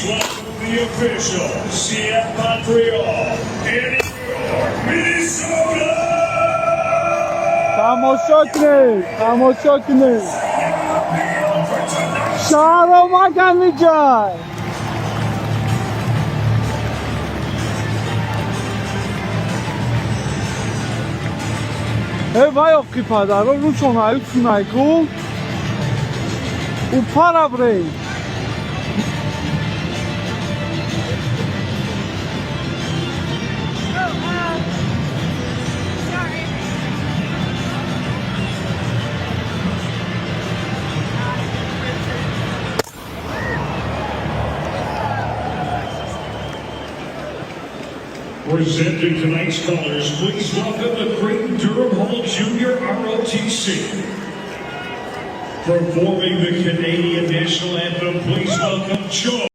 welcome the official CF Montreal in New York, Minnesota! تماشا کنید شهرامک انجای vai occupada, non sono al Funaico, un parabrei. Presenting tonight's colors, please welcome the Creighton Durham Hall Junior ROTC. Performing the Canadian National Anthem, please welcome Joe.